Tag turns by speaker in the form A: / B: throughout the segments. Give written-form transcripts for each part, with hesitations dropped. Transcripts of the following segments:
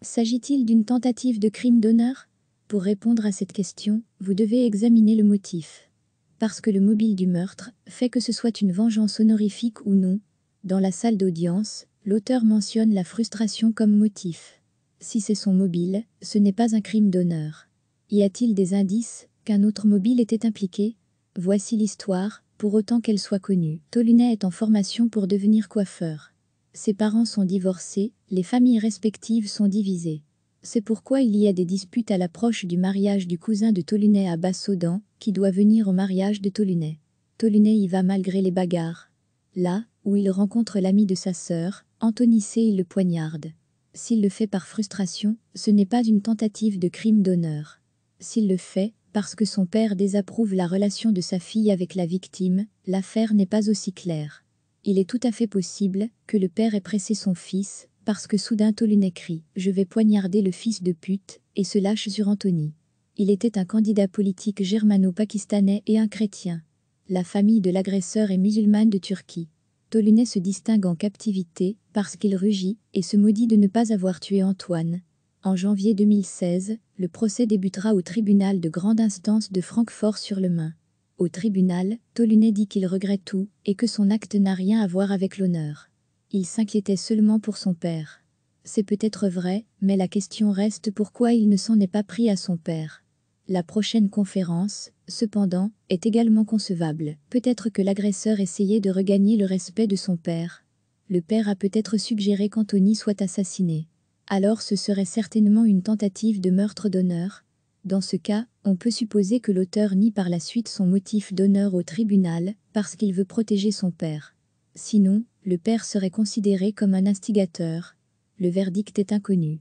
A: S'agit-il d'une tentative de crime d'honneur? Pour répondre à cette question, vous devez examiner le motif. Parce que le mobile du meurtre fait que ce soit une vengeance honorifique ou non. Dans la salle d'audience, l'auteur mentionne la frustration comme motif. Si c'est son mobile, ce n'est pas un crime d'honneur. Y a-t-il des indices qu'un autre mobile était impliqué? Voici l'histoire, pour autant qu'elle soit connue. Tolunet est en formation pour devenir coiffeur. Ses parents sont divorcés, les familles respectives sont divisées. C'est pourquoi il y a des disputes à l'approche du mariage du cousin de Tolunet à Bassaudan, qui doit venir au mariage de Tolunet. Tolunet y va malgré les bagarres. Là, où il rencontre l'ami de sa sœur, Anthony C. il le poignarde. S'il le fait par frustration, ce n'est pas une tentative de crime d'honneur. S'il le fait, parce que son père désapprouve la relation de sa fille avec la victime, l'affaire n'est pas aussi claire. Il est tout à fait possible que le père ait pressé son fils, parce que soudain Tolunet crie « Je vais poignarder le fils de pute » et se lâche sur Anthony. Il était un candidat politique germano-pakistanais et un chrétien. La famille de l'agresseur est musulmane de Turquie. Tolunet se distingue en captivité parce qu'il rugit et se maudit de ne pas avoir tué Antoine. En janvier 2016, le procès débutera au tribunal de grande instance de Francfort-sur-le-Main. Au tribunal, Tolunet dit qu'il regrette tout et que son acte n'a rien à voir avec l'honneur. Il s'inquiétait seulement pour son père. C'est peut-être vrai, mais la question reste pourquoi il ne s'en est pas pris à son père. La prochaine conférence, cependant, est également concevable. Peut-être que l'agresseur essayait de regagner le respect de son père. Le père a peut-être suggéré qu'Anthony soit assassiné. Alors ce serait certainement une tentative de meurtre d'honneur. Dans ce cas, on peut supposer que l'auteur nie par la suite son motif d'honneur au tribunal, parce qu'il veut protéger son père. Sinon, le père serait considéré comme un instigateur. Le verdict est inconnu.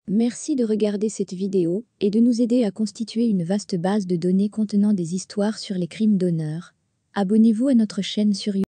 A: Merci de regarder cette vidéo et de nous aider à constituer une vaste base de données contenant des histoires sur les crimes d'honneur. Abonnez-vous à notre chaîne sur YouTube.